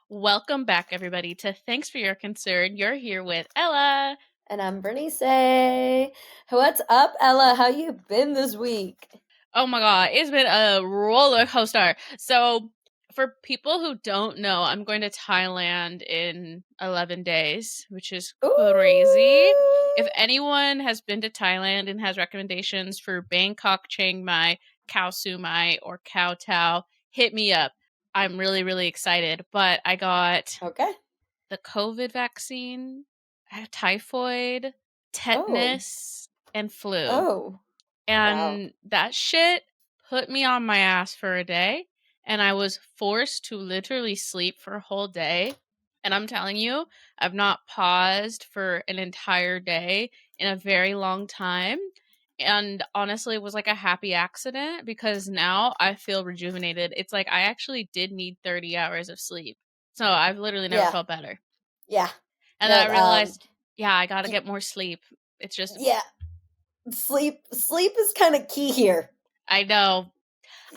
Welcome back, everybody, to Thanks for Your Concern. You're here with Ella. And I'm Berenice. What's up, Ella? How you been this week? Oh my god, it's been a roller coaster. So, for people who don't know, I'm going to Thailand in 11 days, which is crazy. Ooh. If anyone has been to Thailand and has recommendations for Bangkok, Chiang Mai, Khao Su Mai, or Khao Tao, hit me up. I'm really, really excited. But I got Okay. the COVID vaccine, typhoid, Oh. tetanus, and flu. Oh. Wow. And that shit put me on my ass for a day. And I was forced to literally sleep for a whole day. And I'm telling you, I've not paused for an entire day in a very long time. And honestly, it was like a happy accident because now I feel rejuvenated. It's like I actually did need 30 hours of sleep. So I've literally never Yeah. felt better. Yeah. And then No, I realized, yeah, I got to y- get more sleep. It's just, yeah. Sleep is kind of key here. I know.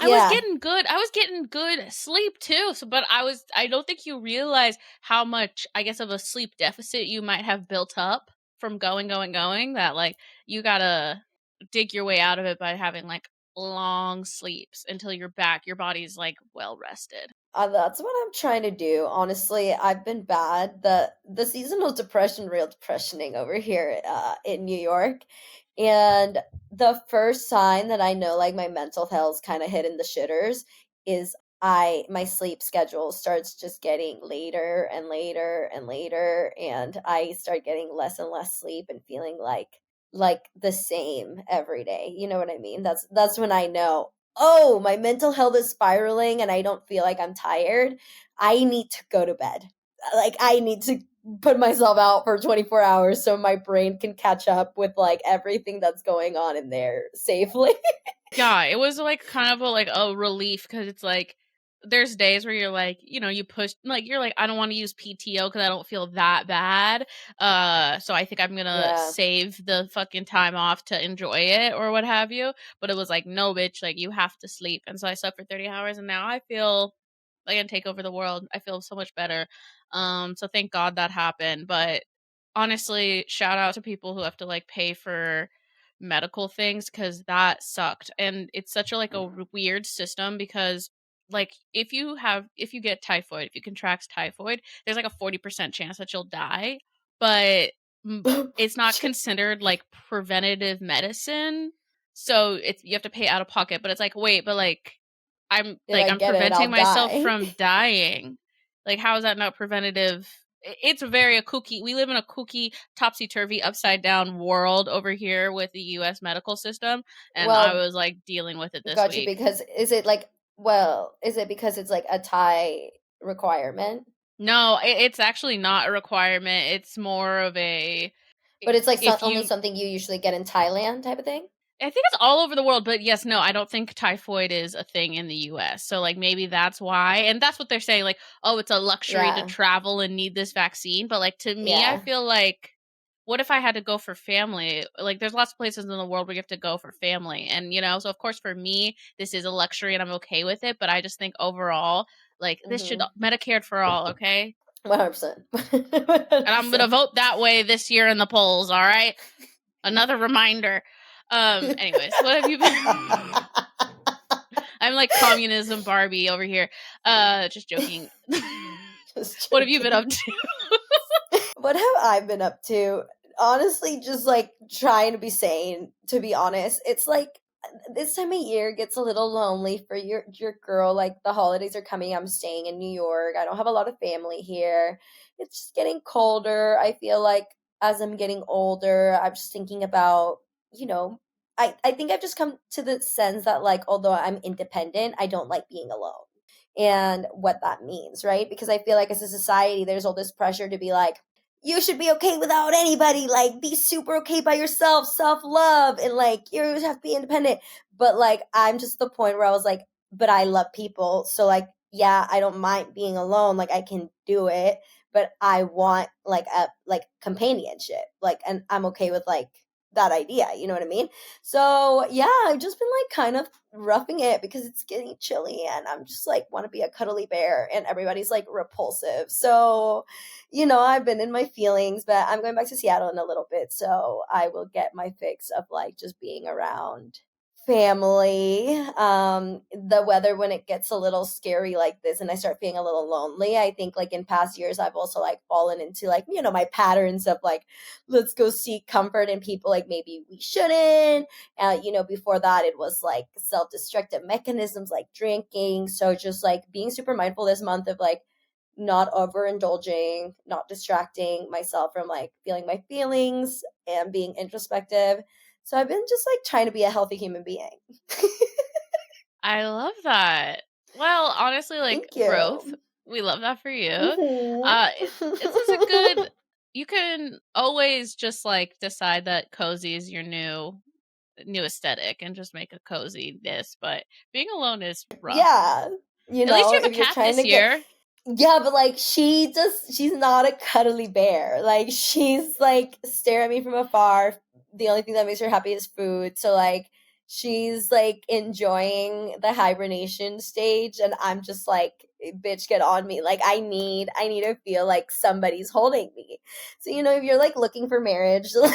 I was Yeah. getting good. I was getting good sleep too. So, but I don't think you realize how much, I guess, of a sleep deficit you might have built up from going, that like you gotta dig your way out of it by having like long sleeps until you're back. Your body's like well rested. That's what I'm trying to do. Honestly, I've been bad. The seasonal depression, real depressioning over here in New York. And the first sign that I know like my mental health's kind of hitting the shitters is I my sleep schedule starts just getting later and later and later, and I start getting less and less sleep and feeling like the same every day. You know what I mean? That's when I know, oh, my mental health is spiraling and I don't feel like I'm tired. I need to go to bed. Like, I need to put myself out for 24 hours so my brain can catch up with like everything that's going on in there safely. Yeah, it was like kind of a relief because it's like there's days where you're like, you push like you're like I don't want to use PTO because I don't feel that bad. So I think I'm gonna Yeah. save the fucking time off to enjoy it or what have you. But it was like, no, bitch, like you have to sleep. And so I slept for 30 hours, and now I feel like I can take over the world. I feel so much better. So thank God that happened. But honestly, shout out to people who have to like pay for medical things because that sucked. And it's such a like a weird system because like if you get typhoid, if you contract typhoid, there's like a 40% chance that you'll die, but it's not considered like preventative medicine, so it's you have to pay out of pocket. But it's like, wait, but like If I I'm get it, preventing I'll myself die. from dying. Like, how is that not preventative? It's very a kooky. We live in a kooky, topsy turvy, upside down world over here with the U.S. medical system, and I Well, was like dealing with it this got you, week. because is it because it's like a Thai requirement? No, it's actually not a requirement. It's more of a But it's like if only you something you usually get in Thailand type of thing? I think it's all over the world, but yes, no, I don't think typhoid is a thing in the US. So like maybe that's why. And that's what they're saying like, oh, it's a luxury to Yeah. travel and need this vaccine, but like to me I Yeah. feel like what if I had to go for family? Like there's lots of places in the world where you have to go for family. And so of course for me this is a luxury and I'm okay with it, but I just think overall like this should Mhm. Medicare for all, okay? 100%. And I'm going to 100%. vote that way this year in the polls, all right? Another reminder. Anyways, what have you been I'm like communism Barbie over here. Just joking. Just What have you been joking. up to? What have I been up to? Honestly, just like trying to be sane, to be honest. It's like this time of year gets a little lonely for your girl. Like, the holidays are coming. I'm staying in New York. I don't have a lot of family here. It's just getting colder. I feel like as I'm getting older, I'm just thinking about, you know, I think I've just come to the sense that, like, although I'm independent, I don't like being alone. And what that means, right? Because I feel like as a society, there's all this pressure to be like, you should be okay without anybody, like be super okay by yourself, self-love, and like you have to be independent. But like I'm just the point where I was like, but I love people, so like, yeah, I don't mind being alone, like I can do it, but I want like a like companionship, like, and I'm okay with like that idea, you know what I mean? So yeah, I've just been like kind of roughing it because it's getting chilly and I'm just like want to be a cuddly bear and everybody's like repulsive. So, I've been in my feelings, but I'm going back to Seattle in a little bit, so I will get my fix of like just being around family. The weather, when it gets a little scary like this and I start feeling a little lonely, I think like in past years I've also like fallen into like, my patterns of like, let's go seek comfort in people like maybe we shouldn't. Before that it was like self-destructive mechanisms like drinking. So just like being super mindful this month of like not overindulging, not distracting myself from like feeling my feelings and being introspective. So I've been just like trying to be a healthy human being. I love that. Well, honestly, like Thank growth. you. We love that for you. This is a Mm-hmm. good. You can always just like decide that cozy is your new aesthetic and just make a coziness. But being alone is rough. Yeah. At least you have If a you're cat trying this to get year. Yeah, but like she's not a cuddly bear. Like she's like stare at me from afar. The only thing that makes her happy is food. So like she's like enjoying the hibernation stage and I'm just like bitch get on me. Like I need to feel like somebody's holding me. So if you're like looking for marriage, Or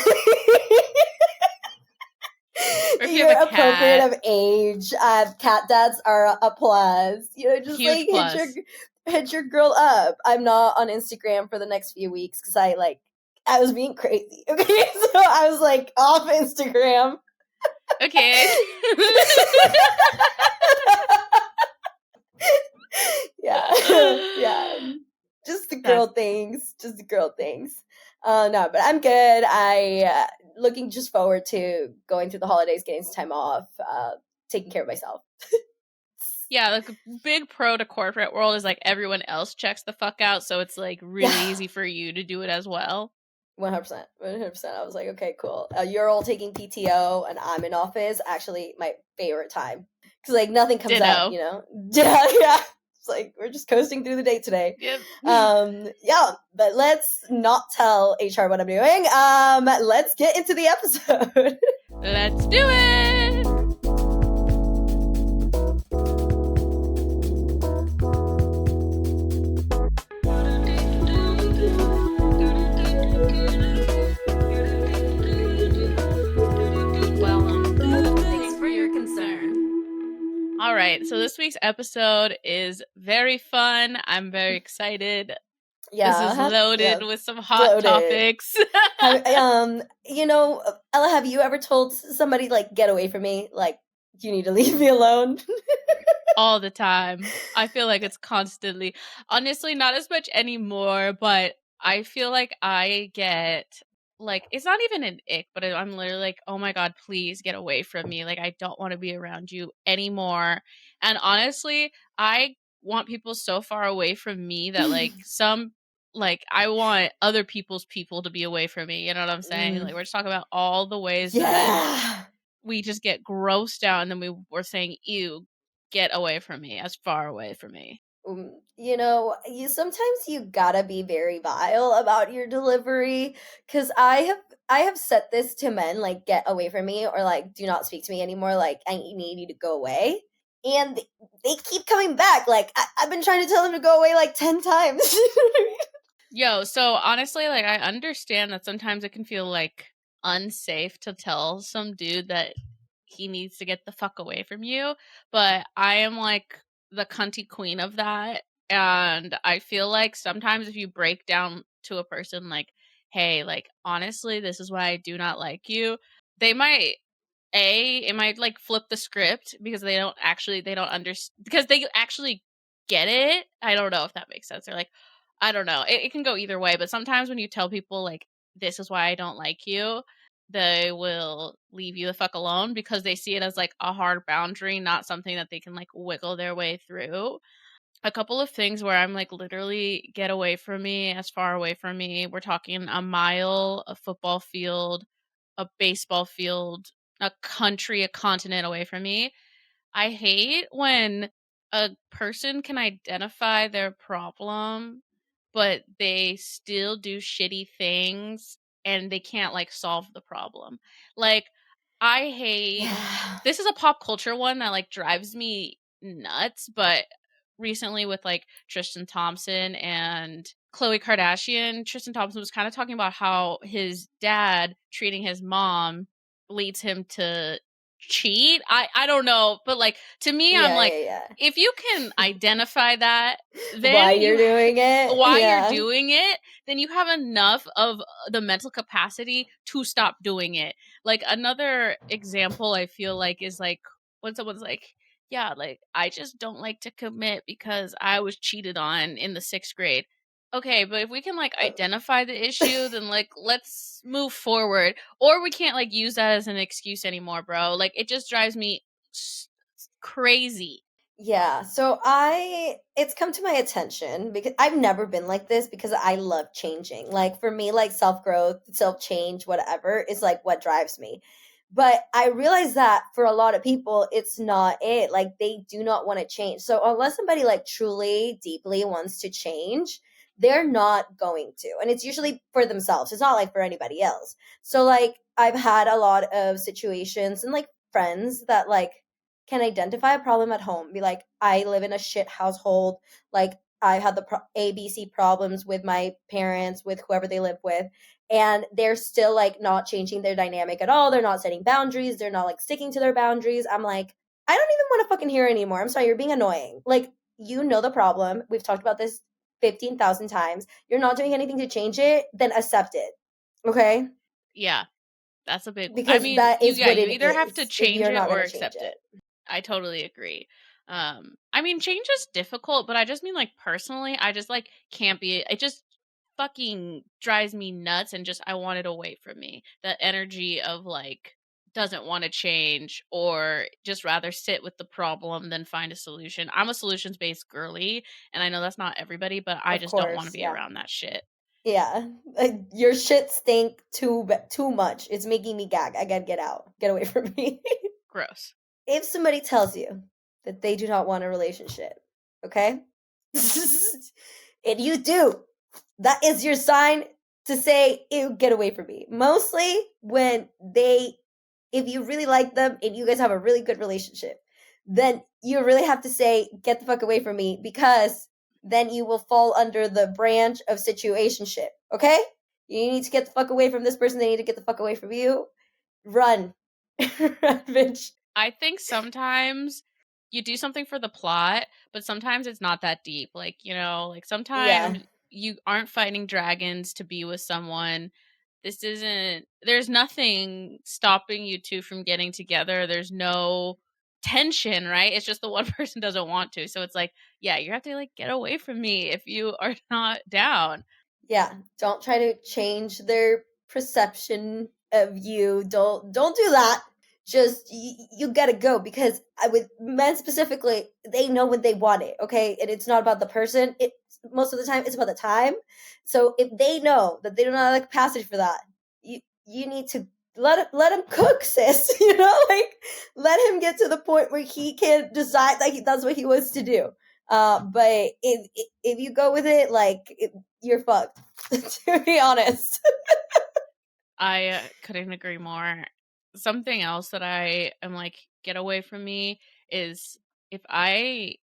if you have a you're appropriate cat, of age. Cat dads are a plus. Just huge like plus. hit your girl up. I'm not on Instagram for the next few weeks because I was being crazy. Okay, so I was like off Instagram. Okay. Yeah, yeah. Just the That's girl things. Just the girl things. No, but I'm good. I looking just forward to going through the holidays, getting some time off, taking care of myself. yeah, like a big pro to corporate world is like everyone else checks the fuck out, so it's like really Yeah. easy for you to do it as well. 100%. 100%. I was like, okay, cool. You're all taking PTO and I'm in office. Actually, my favorite time. Because, like, nothing comes up, Ditto. you know? Yeah, yeah. It's like, we're just coasting through the day today. Yep. Yeah, but let's not tell HR what I'm doing. Let's get into the episode. Let's do it. Thanks for your concern. All right, so this week's episode is very fun. I'm very excited. This is Yeah, loaded with some hot loaded. topics. Ella, have you ever told somebody, like, get away from me? Like, you need to leave me alone? All the time. I feel like it's constantly. Honestly, not as much anymore, but I feel like I get like it's not even an ick, but I'm literally like, "Oh my god, please get away from me. Like I don't want to be around you anymore." And honestly, I want people so far away from me that like I want other people's people to be away from me. You know what I'm saying? Mm, Like we're just talking about all the ways that yeah. we just get grossed out and then we're saying, ew, get away from me, as far away from me. You sometimes you gotta be very vile about your delivery because I have said this to men like get away from me or like do not speak to me anymore, like I need you to go away, and they keep coming back. Like I've been trying to tell them to go away like 10 times. Yo, so honestly, like I understand that sometimes it can feel like unsafe to tell some dude that he needs to get the fuck away from you, but I am like the cunty queen of that. And I feel like sometimes if you break down to a person like, hey, like honestly, this is why I do not like you, they might it might like flip the script because they don't understand because they actually get it. I don't know if that makes sense. They're like, I don't know. It can go either way, but sometimes when you tell people like this is why I don't like you, they will leave you the fuck alone because they see it as like a hard boundary, not something that they can like wiggle their way through. A couple of things where I'm like literally get away from me, as far away from me. We're talking a mile, a football field, a baseball field, a country, a continent away from me. I hate when a person can identify their problem, but they still do shitty things and they can't like solve the problem. Like I hate Yeah. this is a pop culture one that like drives me nuts, but recently with like Tristan Thompson and Khloe Kardashian, Tristan Thompson was kind of talking about how his dad treating his mom leads him to cheat. I don't know, but like to me I'm Yeah, like yeah, if you can identify that, why then you're doing it. why you're Yeah. doing it, then you have enough of the mental capacity to stop doing it. Like another example I feel like is like when someone's like, yeah, like I just don't like to commit because I was cheated on in the 6th grade. Okay, but if we can like identify the issue, then like let's move forward. Or we can't like use that as an excuse anymore, bro. Like it just drives me crazy. Yeah, so it's come to my attention because I've never been like this because I love changing. Like for me, like self-growth, self-change, whatever is like what drives me. But I realize that for a lot of people, it's not it. Like they do not want to change. So unless somebody like truly, deeply wants to change, they're not going to. And it's usually for themselves. It's not like for anybody else. So like I've had a lot of situations and like friends that like can identify a problem at home, be like, I live in a shit household, like I had the ABC problems with my parents, with whoever they live with, and they're still like not changing their dynamic at all. They're not setting boundaries. They're not like sticking to their boundaries. I'm like, I don't even want to fucking hear anymore. I'm sorry, you're being annoying. Like, you know the problem. We've talked about this 15,000 times. You're not doing anything to change it, then accept it. Okay? Yeah. That's a big one. I Because mean, that is what you it either have to is if change you're it not or going to change accept it. it. I totally agree. I mean, change is difficult, but I just mean like personally, I just like can't be. It just fucking drives me nuts, and just I want it away from me. That energy of like doesn't want to change or just rather sit with the problem than find a solution. I'm a solutions based girly, and I know that's not everybody, but I Of just don't want to course, be yeah. around that shit. Yeah. Like, your shit stink too much. It's making me gag. I gotta get out. Get away from me. Gross. If somebody tells you that they do not want a relationship, okay? And you do, that is your sign to say, ew, get away from me. Mostly when if you really like them and you guys have a really good relationship, then you really have to say, get the fuck away from me, because then you will fall under the branch of situationship, okay? You need to get the fuck away from this person, they need to get the fuck away from you. Run. Run, bitch. I think sometimes you do something for the plot, but sometimes it's not that deep. Like, you know, like Yeah. sometimes you aren't fighting dragons to be with someone. There's nothing stopping you two from getting together. There's no tension, right? It's just the one person doesn't want to. So it's like, yeah, you have to like get away from me if you are not down. Yeah, don't try to change their perception of you. Don't do that. Just you gotta go, because I with men specifically, they know when they want it, okay? And it's not about the person. It most of the time it's about the time. So if they know that they don't have the capacity for that, you need to let him cook, sis. You know, like let him get to the point where he can decide like that's what he wants to do. But if you go with it, like you're fucked. To be honest. I couldn't agree more. Something else that I am like, get away from me is if I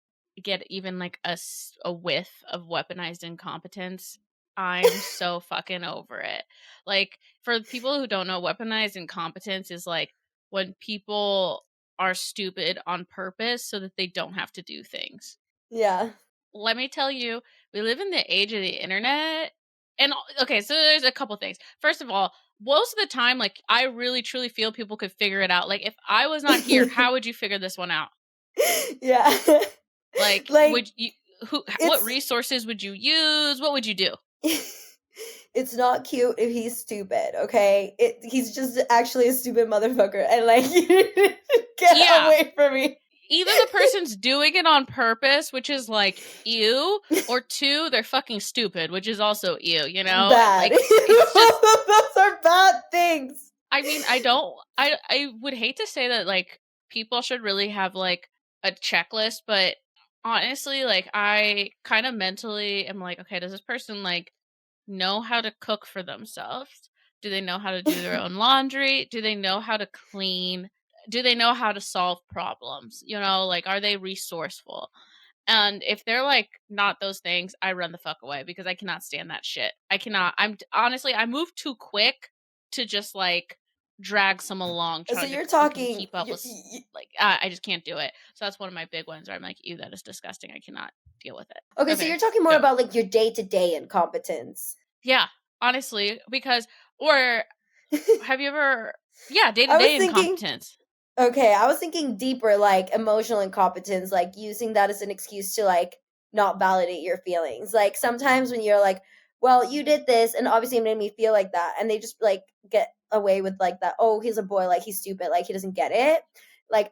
get even like a whiff of weaponized incompetence, I'm so fucking over it. Like, for people who don't know, weaponized incompetence is like when people are stupid on purpose so that they don't have to do things. Yeah. Let me tell you, we live in the age of the internet. And okay, so there's a couple things. First of all, most of the time, like I really truly feel people could figure it out. Like if I was not here, how would you figure this one out? Yeah. Like Like would you what it's resources would you use? What would you do? it's not cute if he's stupid, okay? He's just actually a stupid motherfucker, and like get Yeah. away from me. Either the person's doing it on purpose, which is like ew, or two, they're fucking stupid, which is also ew, you know? Bad. Like it's just Those are bad things. I mean, I would hate to say that like people should really have like a checklist, but honestly, like I kind of mentally am like, okay, does this person like know how to cook for themselves? Do they know how to do their own laundry? Do they know how to clean? Do they know how to solve problems? You know, like, are they resourceful? And if they're like not those things, I run the fuck away because I cannot stand that shit. I cannot. Honestly, I move too quick to just like drag some along So trying to you're fucking talking. keep up with like I just can't do it. So that's one of my big ones where I'm like, ew, that is disgusting. I cannot deal with it. Okay, so Okay, you're talking more go. about like your day-to-day incompetence. Yeah, honestly, because or have you ever day to I was day thinking. incompetence. Okay, I was thinking deeper, like emotional incompetence, like using that as an excuse to like not validate your feelings. Like sometimes when you're like, well, you did this and obviously it made me feel like that, and they just like get away with like that, oh, he's a boy, like he's stupid, like he doesn't get it. Like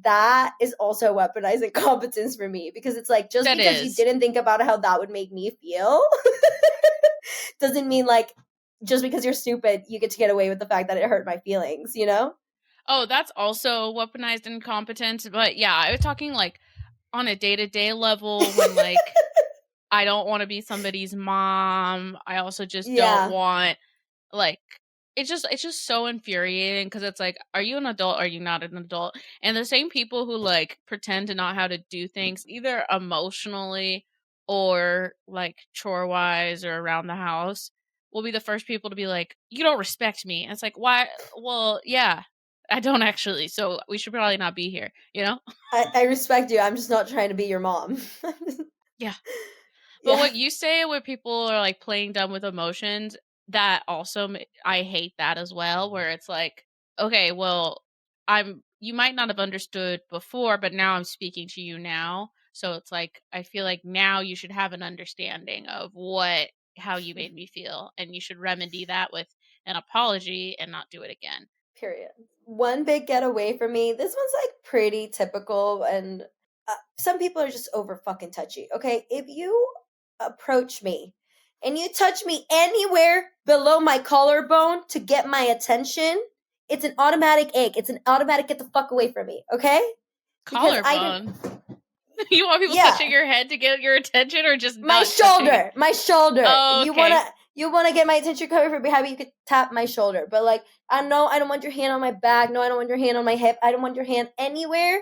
that is also weaponized incompetence for me because it's like just That because you is. didn't think about how that would make me feel doesn't mean like just because you're stupid you get to get away with the fact that it hurt my feelings, you know? Oh, that's also weaponized incompetence. But yeah, I was talking like on a day to day level when like I don't want to be somebody's mom. I also just don't Yeah. want like it's just so infuriating because it's like, are you an adult? Or are you not an adult? And the same people who like pretend to not how to do things either emotionally or like chore wise or around the house will be the first people to be like, you don't respect me. And it's like, why? Well, yeah, I don't actually. So we should probably not be here, you know? I respect you. I'm just not trying to be your mom. Yeah. But Yeah. what you say where people are like playing dumb with emotions, that also I hate that as well, where it's like, okay, well, you might not have understood before, but now I'm speaking to you now. So it's like I feel like now you should have an understanding of how you made me feel, and you should remedy that with an apology and not do it again. Period. One big getaway for me. This one's like pretty typical, and some people are just over fucking touchy. Okay, if you approach me and you touch me anywhere below my collarbone to get my attention, it's an automatic egg. It's an automatic get the fuck away from me. Okay, because I didn't. Collarbone. You want people Yeah, touching your head to get your attention, or just my not touching? shoulder, my shoulder. If Oh, you okay. wanna get my attention covered from behind me, you could tap my shoulder. But like, I know I don't want your hand on my back. No, I don't want your hand on my hip. I don't want your hand anywhere.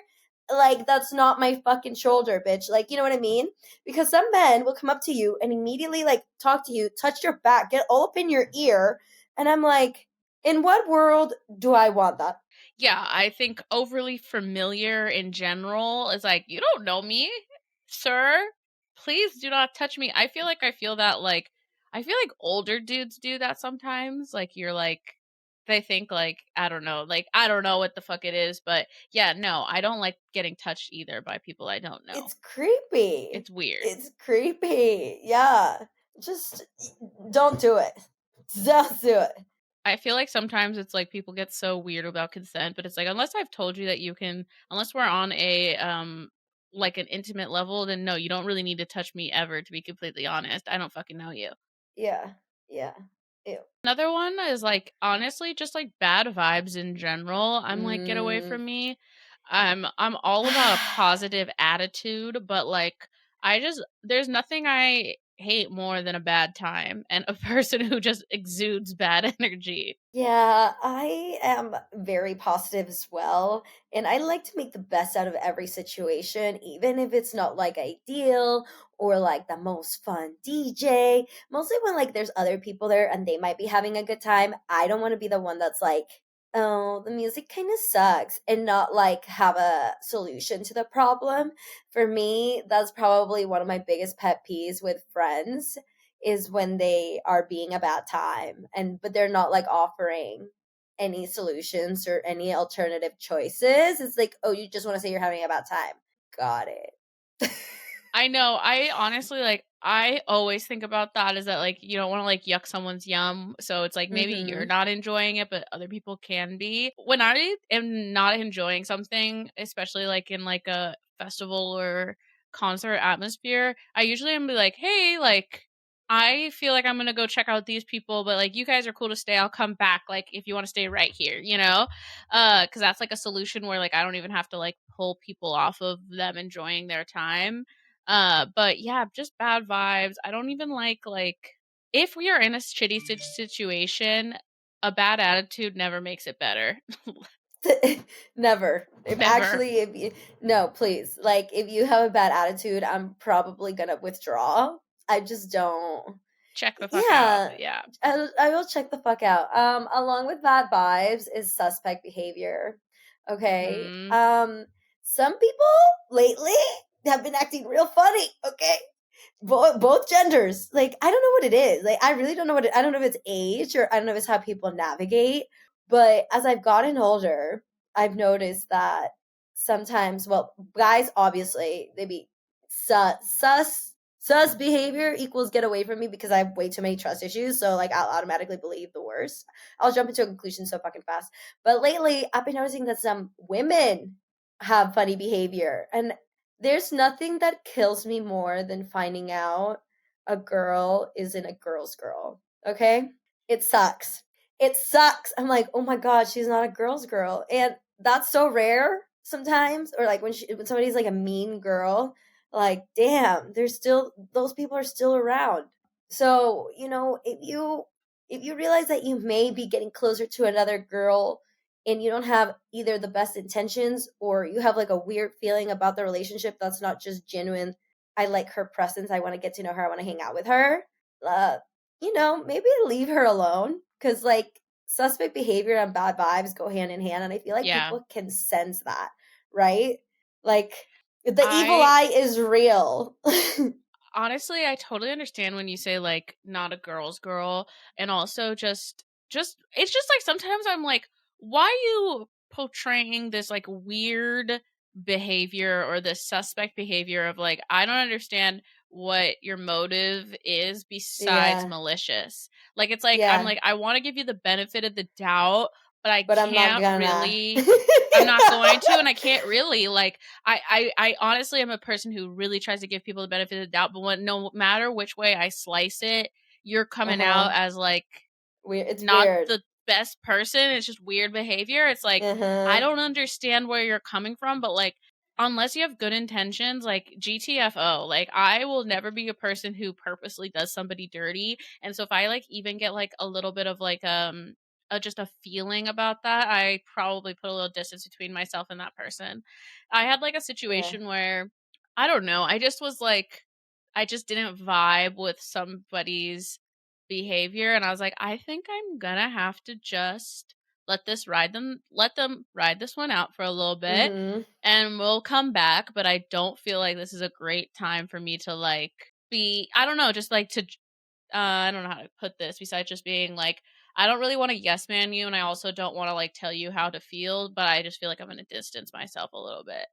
Like that's not my fucking shoulder, bitch. Like, you know what I mean? Because some men will come up to you and immediately like talk to you, touch your back, get all up in your ear, and I'm like, in what world do I want that? Yeah, I think overly familiar in general is like, you don't know me, sir. Please do not touch me. I feel that like I feel like older dudes do that sometimes. Like you're like they think like I don't know what the fuck it is, but yeah, no, I don't like getting touched either by people I don't know. It's creepy. It's weird. It's creepy. Yeah. Just don't do it. Don't do it. I feel like sometimes it's like people get so weird about consent, but it's like unless I've told you that you can, unless we're on a like an intimate level, then no, you don't really need to touch me ever, to be completely honest. I don't fucking know you. Yeah. Yeah. Ew. Another one is like honestly just like bad vibes in general. I'm like, get away Mm. from me. I'm all about a positive attitude, but like I just there's nothing I hate more than a bad time and a person who just exudes bad energy. Yeah, I am very positive as well. And I like to make the best out of every situation, even if it's not like ideal or like the most fun DJ. Mostly when like there's other people there and they might be having a good time. I don't want to be the one that's like, oh, the music kind of sucks and not like have a solution to the problem. For me, that's probably one of my biggest pet peeves with friends is when they are being a bad time and but they're not like offering any solutions or any alternative choices. It's like, oh, you just want to say you're having a bad time. Got it. I know. I honestly like I always think about that is that like you don't want to like yuck someone's yum. So it's like maybe you're Mhm. not enjoying it, but other people can be. When I am not enjoying something, especially like in like a festival or concert atmosphere, I usually am be like, hey, like I feel like I'm gonna go check out these people, but like you guys are cool to stay. I'll come back like if you want to stay right here, you know? Because that's like a solution where like I don't even have to like pull people off of them enjoying their time. But yeah, just bad vibes. I don't even like if we are in a shitty situation, a bad attitude never makes it better. Never. Never. No, please. Like, if you have a bad attitude, I'm probably gonna withdraw. I just don't. Check the fuck out. Yeah, Yeah. I will check the fuck out. Along with bad vibes is suspect behavior. Okay. Mm-hmm. Some people lately have been acting real funny. Okay, both genders. Like, I don't know what it is. Like, I really don't know I don't know if it's age, or I don't know if it's how people navigate. But as I've gotten older, I've noticed that sometimes, well, guys obviously they be sus behavior equals get away from me, because I have way too many trust issues. So like, I'll automatically believe the worst. I'll jump into a conclusion so fucking fast. But lately, I've been noticing that some women have funny behavior, and there's nothing that kills me more than finding out a girl isn't a girl's girl. Okay? It sucks. It sucks. I'm like, oh my god, she's not a girl's girl. And that's so rare sometimes. Or like when somebody's like a mean girl, like, damn, there's still, those people are still around. So, if you realize that you may be getting closer to another girl, and you don't have either the best intentions, or you have like a weird feeling about the relationship that's not just genuine, I like her presence, I want to get to know her, I want to hang out with her, uh maybe leave her alone, because like, suspect behavior and bad vibes go hand in hand, and I feel like Yeah. people can sense that, right? Like, the evil I eye is real. honestly, I totally understand when you say like not a girl's girl, and also just it's just like sometimes I'm like, why are you portraying this like weird behavior or this suspect behavior of like, I don't understand what your motive is besides Yeah, malicious. Like, it's like I'm yeah, like, I want to give you the benefit of the doubt, but I but I'm not can't gonna. really, I'm not going to, and I can't really like, I honestly am a person who really tries to give people the benefit of the doubt, but no matter which way I slice it, you're coming Uh-huh. out as like Weird. It's not weird. the best person. It's just weird behavior. It's like, I Uh-huh. don't understand where you're coming from, but like, unless you have good intentions, like GTFO, like I will never be a person who purposely does somebody dirty. And so if I like even get like a little bit of like just a feeling about that, I probably put a little distance between myself and that person. I had like a Yeah. situation where I don't know, I just was like, I just didn't vibe with somebody's behavior, and I was like, I think I'm gonna have to just let them ride this one out for a little bit, Mm-hmm. and we'll come back. But I don't feel like this is a great time for me to like be, I don't know, just like to I don't know how to put this besides just being like, I don't really want to yes man you, and I also don't want to like tell you how to feel, but I just feel like I'm gonna distance myself a little bit.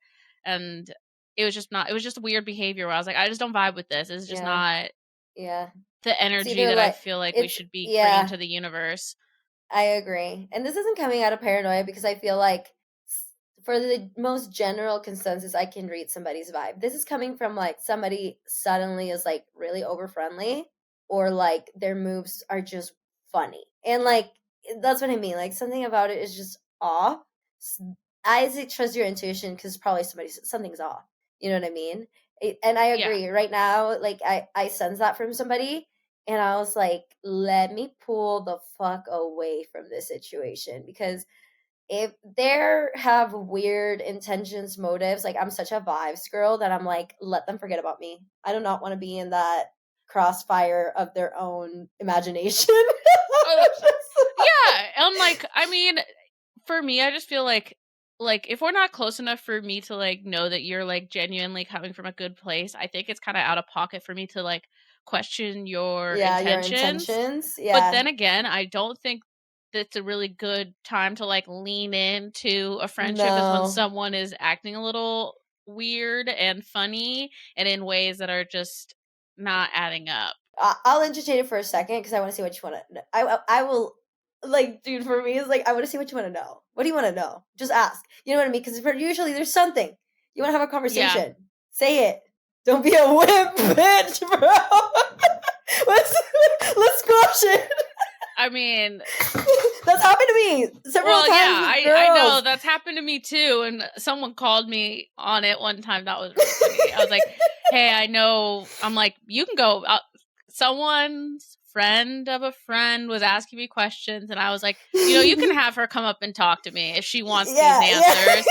And it was just weird behavior where I was like, I just don't vibe with this. It's just Yeah. not Yeah. the It's energy either that I like, feel like we it's, should be bringing yeah, to the universe. I agree. And this isn't coming out of paranoia, because I feel like, for the most general consensus, I can read somebody's vibe. This is coming from like somebody suddenly is like really over friendly, or like their moves are just funny. And like, that's what I mean. Like, something about it is just off. S- I say trust your intuition, because probably something's off. You know what I mean? And I Yeah. agree. Right now, like, I sense that from somebody, and I was like, let me pull the fuck away from this situation, because if they have weird intentions, motives, like, I'm such a vibes girl that I'm like, let them forget about me. I do not want to be in that crossfire of their own imagination. Uh, yeah, and like, I mean, for me, I just feel like if we're not close enough for me to like know that you're like genuinely coming from a good place, I think it's kind of out of pocket for me to like question your Yeah, your intentions. intentions. But Yeah. then again, I don't think that's a really good time to like lean into a friendship is when No. someone is acting a little weird and funny and in ways that are just not adding up. I'll entertain it for a second, because I want to see what you want to know. I will, like, dude, for me, it's like, I want to see what you want to know. What do you want to know? Just ask. You know what I mean? Because usually there's something. You want to have a Yeah. conversation. Say it. Don't be a wimp, bitch, bro. let's squash it. I mean, That's happened to me several well, times yeah, with I know girls. that's happened to me too, and someone called me on it one time. That was really funny. I was like, "Hey, I know." I'm like, "You can go." someone's friend of a friend was asking me questions, and I was like, you can have her come up and talk to me if she wants these answers.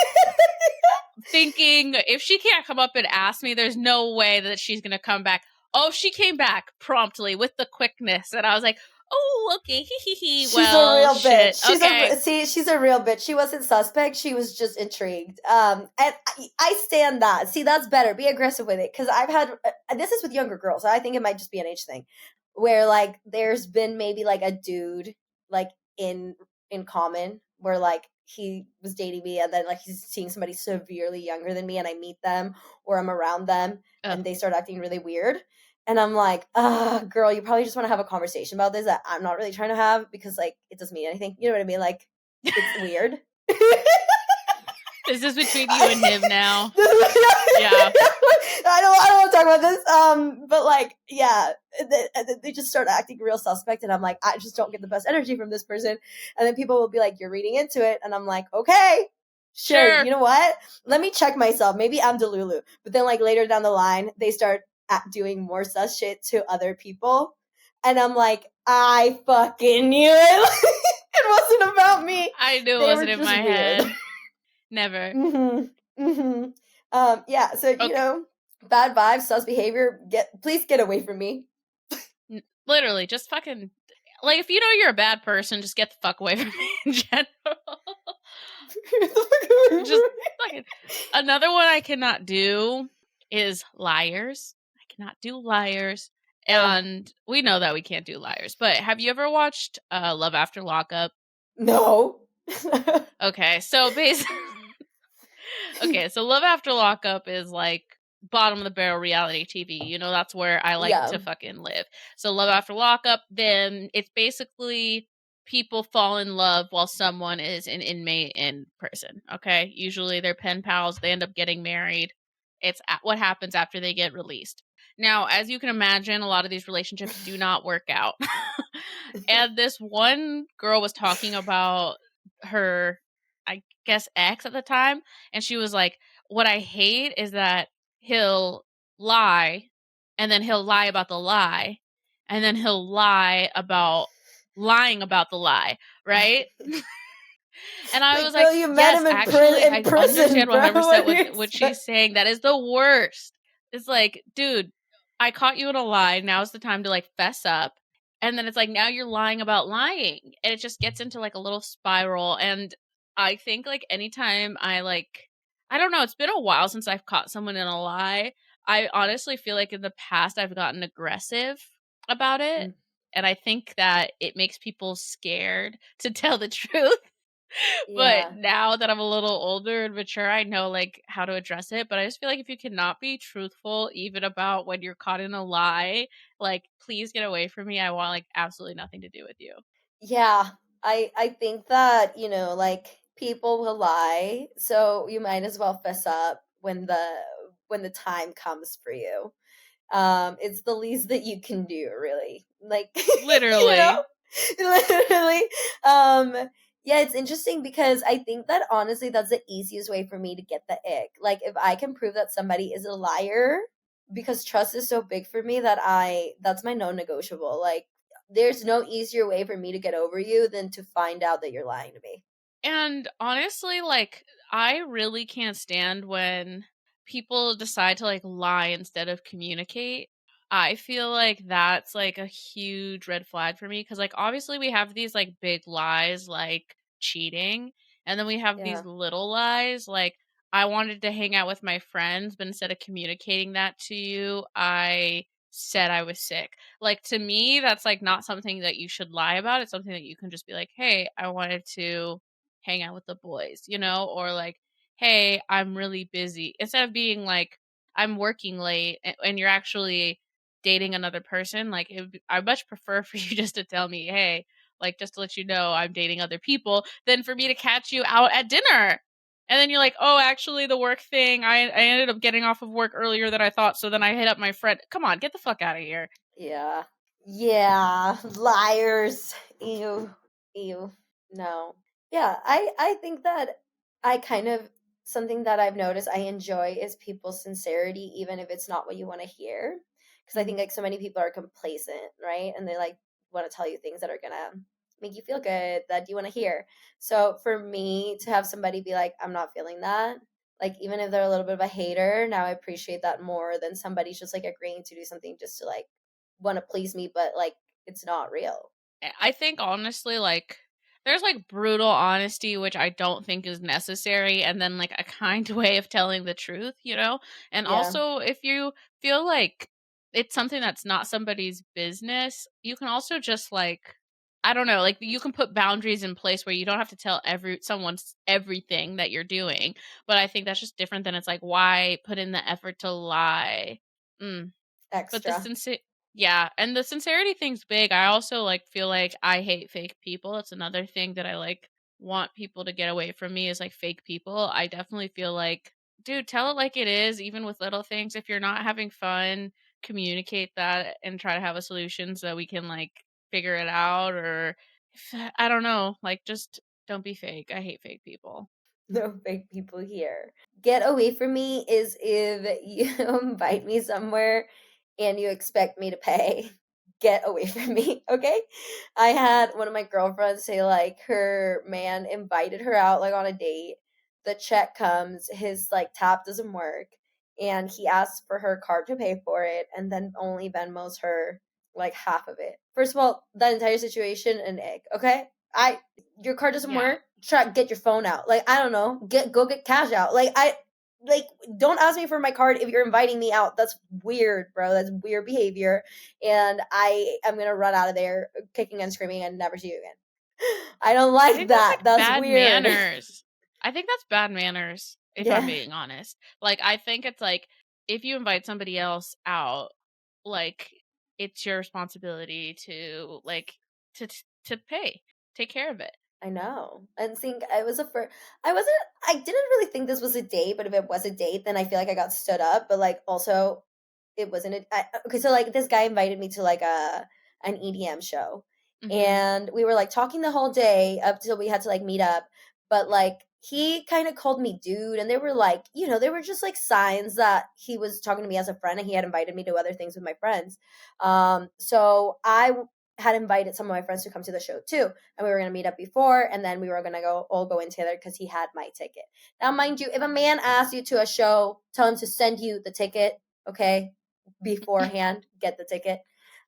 Thinking if she can't come up and ask me, there's no way that she's going to come back. Oh, she came back promptly with the quickness. And I was like, oh, okay. She's well, a real shit. bitch. Okay. She's a real bitch. She wasn't suspect. She was just intrigued. And I stand that. See, that's better. Be aggressive with it. Because I've had, this is with younger girls. I think it might just be an age thing. Where, like, there's been maybe, like, a dude, like, in common. Where, like, he was dating me. And then, like, he's seeing somebody severely younger than me. And I meet them. Or I'm around them. And they start acting really weird. And I'm like, girl, you probably just want to have a conversation about this that I'm not really trying to have because, like, it doesn't mean anything. You know what I mean? Like, it's weird. This is between you and him now. Yeah. I don't want to talk about this. But, like, yeah, they just start acting real suspect. And I'm like, I just don't get the best energy from this person. And then people will be like, you're reading into it. And I'm like, okay. Sure. You know what? Let me check myself. Maybe I'm Delulu. But then, like, later down the line, they start doing more sus shit to other people. And I'm like, I fucking knew it. It wasn't about me. I knew it wasn't in my head. Never. Yeah, so, okay. Bad vibes, sus behavior, please get away from me. Literally, just fucking, like, if you know you're a bad person, just get the fuck away from me in general. Just fucking. Another one I cannot do is liars. I cannot do liars. And we know that we can't do liars. But have you ever watched Love After Lockup? No. Okay, so basically, so Love After Lockup is like bottom of the barrel reality TV. That's where I like to fucking live. So Love After Lockup, then it's basically people fall in love while someone is an inmate in prison. Okay, usually they're pen pals. They end up getting married. It's what happens after they get released. Now, as you can imagine, a lot of these relationships do not work out. And this one girl was talking about her, I guess, ex at the time, and she was like, what I hate is that he'll lie, and then he'll lie about the lie, and then he'll lie about lying about the lie, right? And I was like, you met yes, him in actually, I prison, understand bro. 100% what she's saying. That is the worst. It's like, dude, I caught you in a lie. Now's the time to, like, fess up. And then it's like, now you're lying about lying. And it just gets into, like, a little spiral. And I think, like, anytime I don't know, it's been a while since I've caught someone in a lie. I honestly feel like in the past I've gotten aggressive about it. And I think that it makes people scared to tell the truth. But now that I'm a little older and mature, I know, like, how to address it. But I just feel like if you cannot be truthful, even about when you're caught in a lie, like, please get away from me. I want, like, absolutely nothing to do with you. Yeah, I think that, like, people will lie, so you might as well fess up when the time comes for you. It's the least that you can do, really. Like, Literally. Literally. Yeah, it's interesting because I think that honestly that's the easiest way for me to get the ick. Like, if I can prove that somebody is a liar, because trust is so big for me that that's my non-negotiable. Like, there's no easier way for me to get over you than to find out that you're lying to me. And honestly, like, I really can't stand when people decide to, like, lie instead of communicate. I feel like that's, like, a huge red flag for me because, like, obviously we have these, like, big lies like cheating, and then we have these little lies like I wanted to hang out with my friends, but instead of communicating that to you, I said I was sick. Like, to me, that's, like, not something that you should lie about. It's something that you can just be like, hey, I wanted to hang out with the boys, or like, hey, I'm really busy. Instead of being like, I'm working late and you're actually dating another person, like, I much prefer for you just to tell me, hey, like, just to let you know I'm dating other people than for me to catch you out at dinner. And then you're like, oh, actually, the work thing, I ended up getting off of work earlier than I thought, so then I hit up my friend. Come on, get the fuck out of here. Yeah. Yeah. Liars. Ew. Ew. No. Yeah, I think that I kind of something that I've noticed I enjoy is people's sincerity, even if it's not what you want to hear. Because I think like so many people are complacent, right? And they like want to tell you things that are gonna make you feel good, that you want to hear. So for me to have somebody be like, I'm not feeling that, like even if they're a little bit of a hater, now I appreciate that more than somebody's just like agreeing to do something just to like want to please me, but like it's not real. I think honestly, like there's like brutal honesty, which I don't think is necessary, and then like a kind way of telling the truth, you know? And Yeah, also, if you feel like it's something that's not somebody's business, you can also just like, I don't know, like you can put boundaries in place where you don't have to tell someone's everything that you're doing. But I think that's just different than it's like, why put in the effort to lie? Mm. But the extra. yeah, and the sincerity thing's big. I also like feel like I hate fake people. It's another thing that I like want people to get away from me is like fake people. I definitely feel like, dude, tell it like it is, even with little things. If you're not having fun, communicate that and try to have a solution so that we can like figure it out. Or if, I don't know, like just don't be fake. I hate fake people. No fake people here. Get away from me is if you invite me somewhere and you expect me to pay. Get away from me, okay? I had one of my girlfriends say like her man invited her out like on a date. The check comes, his like tap doesn't work, and he asks for her card to pay for it and then only Venmos her like half of it. First of all, that entire situation an egg, okay? I Your card doesn't Yeah. work, try get your phone out. Like I don't know, get cash out. Like don't ask me for my card if you're inviting me out. That's weird, bro. That's weird behavior. And I am gonna run out of there kicking and screaming and never see you again. I don't I like think that's that. like That's bad weird. manners. I think that's bad manners, if I'm Yeah, being honest. Like, I think it's like if you invite somebody else out, like it's your responsibility to like to pay, take care of it. I know. And think I was a first. I didn't really think this was a date, but if it was a date, then I feel like I got stood up. But like also, it wasn't okay. So like this guy invited me to like an EDM show, Hmm. and we were like talking the whole day up till we had to like meet up. But like he kind of called me dude, and they were like, they were just like signs that he was talking to me as a friend, and he had invited me to other things with my friends. So had invited some of my friends to come to the show too, and we were going to meet up before, and then we were going to go in together because he had my ticket. Now mind you, if a man asks you to a show, tell him to send you the ticket, okay, beforehand, get the ticket.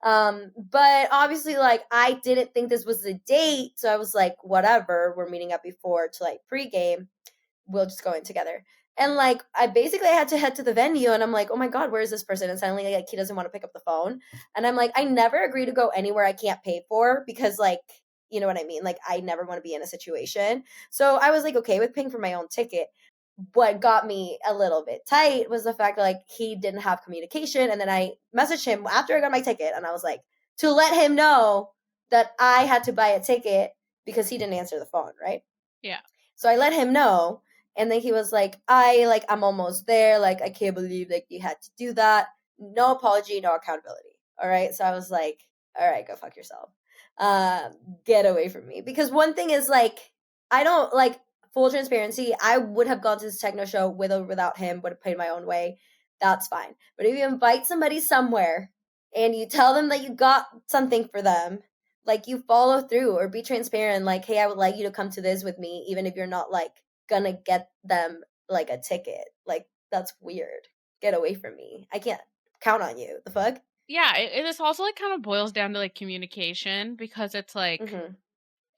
But obviously like I didn't think this was a date, so I was like, whatever, we're meeting up before to like pregame, we'll just go in together. And like I basically had to head to the venue, and I'm like, oh my god, where is this person? And suddenly like he doesn't want to pick up the phone. And I'm like, I never agree to go anywhere I can't pay for, because like, you know what I mean? Like I never want to be in a situation. So I was like okay with paying for my own ticket. What got me a little bit tight was the fact that like he didn't have communication, and then I messaged him after I got my ticket, and I was like, to let him know that I had to buy a ticket because he didn't answer the phone, right? Yeah. So I let him know, and then he was like, I'm almost there. Like, I can't believe like you had to do that. No apology, no accountability. All right. So I was like, all right, go fuck yourself. Get away from me. Because one thing is like, I don't like full transparency. I would have gone to this techno show with or without him, would have paid my own way. That's fine. But if you invite somebody somewhere and you tell them that you got something for them, like you follow through or be transparent, like hey, I would like you to come to this with me even if you're not like gonna get them like a ticket. Like that's weird. Get away from me. I can't count on you. The fuck. Yeah, it also like kind of boils down to like communication because it's like Mm-hmm.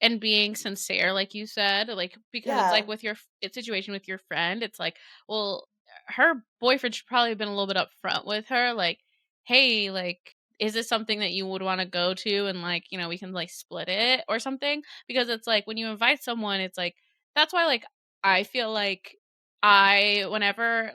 and being sincere like you said, like because it's Yeah. like with your situation with your friend, it's like, well, her boyfriend should probably have been a little bit upfront with her, like, hey, like, is this something that you would want to go to, and like, we can like split it or something, because it's like when you invite someone, it's like that's why like I feel like whenever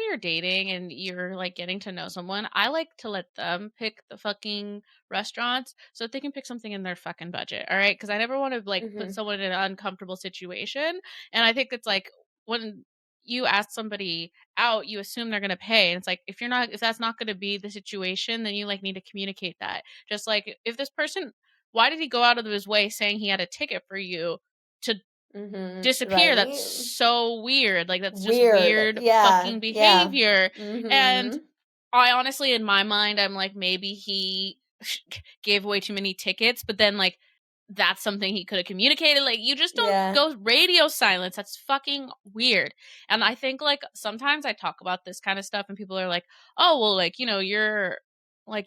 you're dating and you're like getting to know someone, I like to let them pick the fucking restaurants so that they can pick something in their fucking budget. All right. Cause I never want to like put Mm-hmm. someone in an uncomfortable situation. And I think it's like when you ask somebody out, you assume they're going to pay. And it's like, if that's not going to be the situation, then you like need to communicate that. Just like if this person, why did he go out of his way saying he had a ticket for you to Mm-hmm. disappear? That's Right. so weird. Like that's just Weird. weird Yeah. fucking Yeah. behavior. And Mm-hmm. I honestly, in my mind, I'm like, maybe he gave away too many tickets, but then like that's something he could have communicated. Like, you just don't Yeah. go radio silence. That's fucking weird. And I think like sometimes I talk about this kind of stuff and people are like, oh, well, like, you know, you're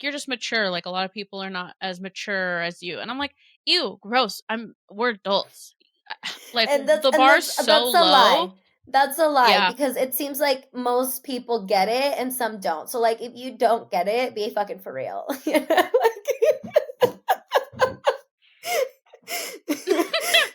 just mature. Like, a lot of people are not as mature as you. And I'm like, ew, gross. We're adults. Like, And the bar's so that's a lie. low. That's a lie Yeah. because it seems like most people get it and some don't. So like if you don't get it, be fucking for real. You know? Like,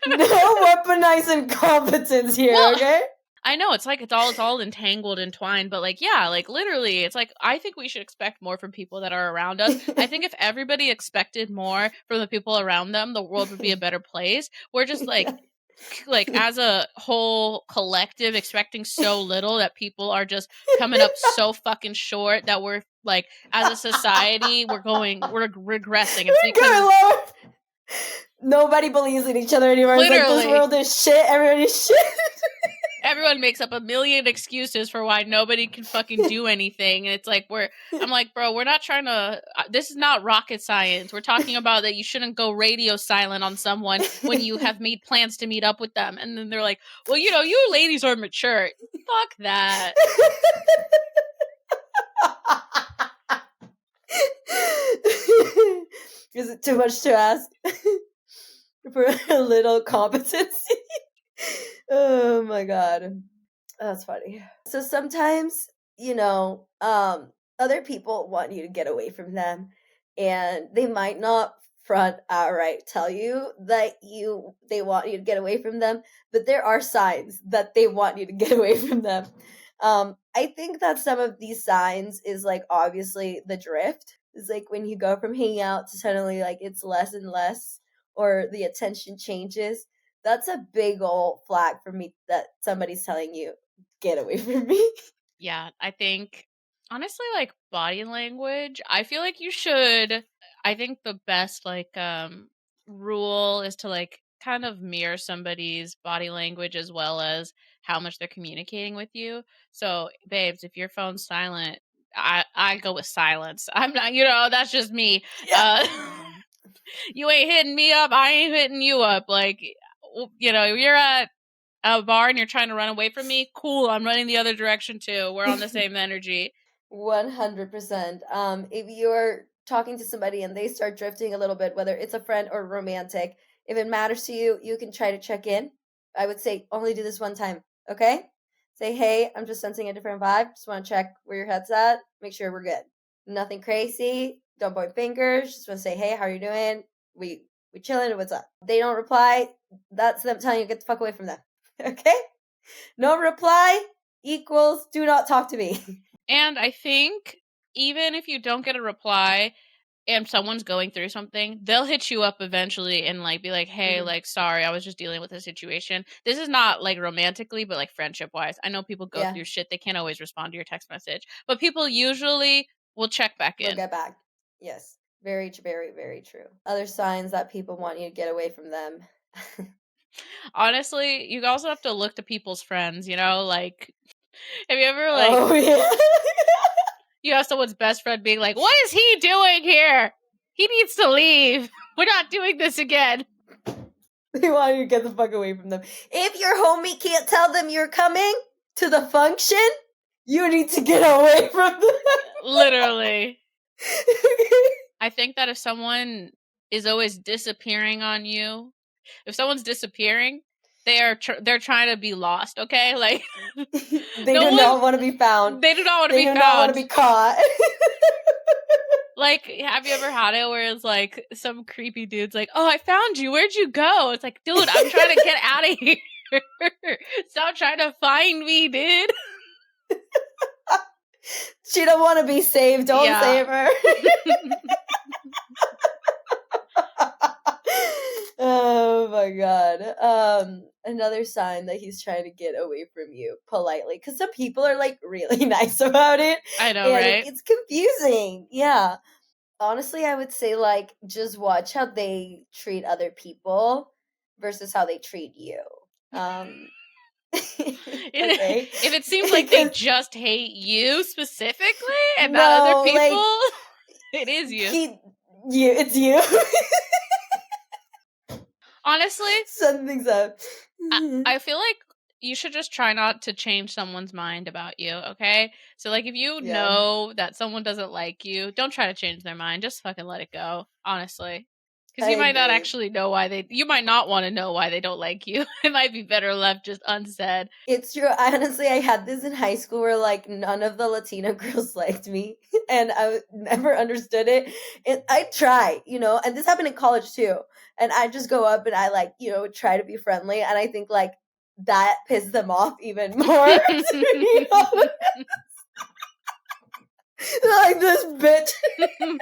no weaponizing competence here, Well, okay? I know it's like it's all entangled, entwined, but like, yeah, like literally, it's like I think we should expect more from people that are around us. I think if everybody expected more from the people around them, the world would be a better place. We're just like as a whole collective expecting so little that people are just coming up so fucking short that we're like, as a society, we're regressing. It's Good because Lord. Nobody believes in each other anymore. It's like this literally world is shit. Everybody's shit. everyone makes up a million excuses for why nobody can fucking do anything. And it's like, I'm like, bro, we're not trying to, this is not rocket science. We're talking about that you shouldn't go radio silent on someone when you have made plans to meet up with them. And then they're like, well, you know, you ladies are mature. Fuck that. Is it too much to ask for a little competency? Oh my god. That's funny. So sometimes, you know, other people want you to get away from them and they might not front outright tell you that they want you to get away from them, but there are signs that they want you to get away from them. I think that some of these signs is like obviously the drift. It's like when you go from hanging out to suddenly like it's less and less or the attention changes. That's a big old flag for me that somebody's telling you, get away from me. Yeah, I think honestly, like body language, I feel like you should. I think the best like rule is to like kind of mirror somebody's body language as well as how much they're communicating with you. So, babes, if your phone's silent, I go with silence. I'm not, you know, that's just me. Yeah. You ain't hitting me up, I ain't hitting you up. Like, you know, you're at a bar and you're trying to run away from me, cool, I'm running the other direction too. We're on the same energy. 100%. If you're talking to somebody and they start drifting a little bit, whether it's a friend or romantic, if it matters to you, you can try to check in. I would say only do this one time, okay? Say, hey, I'm just sensing a different vibe. Just want to check where your head's at. Make sure we're good. Nothing crazy. Don't point fingers. Just want to say, hey, how are you doing? We chilling. What's up? They don't reply. That's them telling you get the fuck away from them. Okay? No reply equals do not talk to me. And I think even if you don't get a reply and someone's going through something, they'll hit you up eventually and like be like, hey, like, sorry, I was just dealing with a situation. This is not like romantically, but like friendship wise. I know people go through shit. They can't always respond to your text message, but people usually will check back in. They'll get back. Yes. Very, very, very true. Other signs that people want you to get away from them. Honestly, you also have to look to people's friends, you know, like, have you ever like, oh, yeah. you have someone's best friend being like, what is he doing here? He needs to leave. We're not doing this again. They want you to get the fuck away from them. If your homie can't tell them you're coming to the function, you need to get away from them. Literally. I think that if someone is always disappearing on you, if someone's disappearing, they're trying to be lost, okay? Like, they do not want to be found. They do not want to be found. They do not want to be caught. Like, have you ever had it where it's like some creepy dude's like, oh, I found you. Where'd you go? It's like, dude, I'm trying to get out of here. Stop trying to find me, dude. She don't want to be saved. Don't save her. Oh my god. Another sign that he's trying to get away from you politely, because some people are like really nice about it. I know, and right? It's confusing. Yeah. Honestly, I would say like just watch how they treat other people versus how they treat you. Okay. If it seems like they just hate you specifically and not other No, people, like it is you. it's you. Honestly, Something's up. I feel like you should just try not to change someone's mind about you, okay? So, like, if you Yeah. know that someone doesn't like you, don't try to change their mind. Just fucking let it go, honestly. Because I you might not agree. actually know why you might not want to know why they don't like you. It might be better left just unsaid. It's true. I had this in high school where like none of the Latino girls liked me, and I never understood it. And I try, and this happened in college too. And I just go up and I like, try to be friendly, and I think like that pissed them off even more. To be honest. Like this bitch. And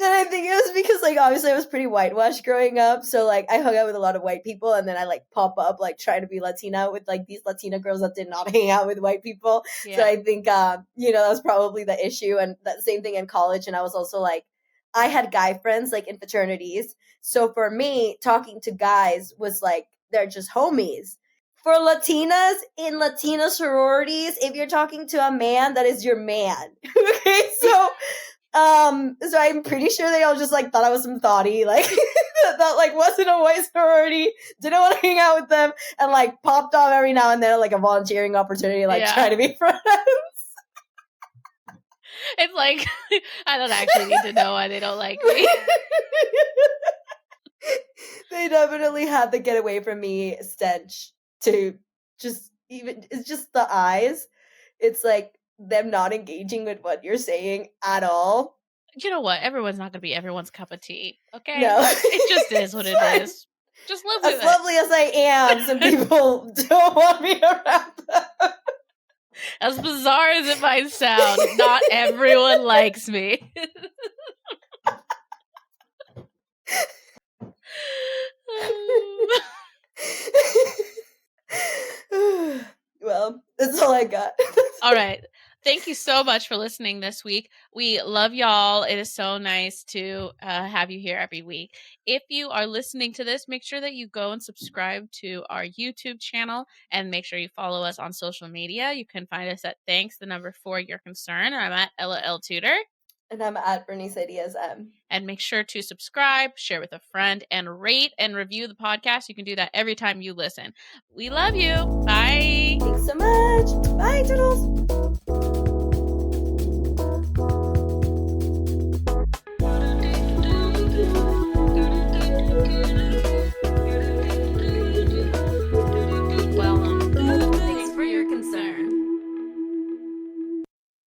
I think it was because like obviously I was pretty whitewashed growing up, so like I hung out with a lot of white people, and then I like pop up like trying to be Latina with like these Latina girls that did not hang out with white people. Yeah. So I think that was probably the issue, and that same thing in college. And I was also like, I had guy friends like in fraternities, so for me talking to guys was like they're just homies. For Latinas in Latina sororities, if you're talking to a man, that is your man. Okay, so I'm pretty sure they all just like thought I was some thoughty, like that like wasn't a white sorority, didn't want to hang out with them, and like popped off every now and then like a volunteering opportunity, like try to be friends. It's like I don't actually need to know why they don't like me. They definitely had the get away from me stench to just even it's just the eyes. It's like them not engaging with what you're saying at all. You know what? Everyone's not gonna be everyone's cup of tea. Okay, No. it just is what it fine. is. Just live with As lovely as I am, some people don't want me around them. As bizarre as it might sound, not everyone likes me. Well, that's all I got. All right. Thank you so much for listening this week. We love y'all. It is so nice to have you here every week. If you are listening to this, make sure that you go and subscribe to our YouTube channel, and make sure you follow us on social media. You can find us at Your Concern. I'm at Ella L. Tudor. And I'm at Berenice and And make sure to subscribe, share with a friend, and rate and review the podcast. You can do that every time you listen. We love you. Bye. Thanks so much. Bye, toodles.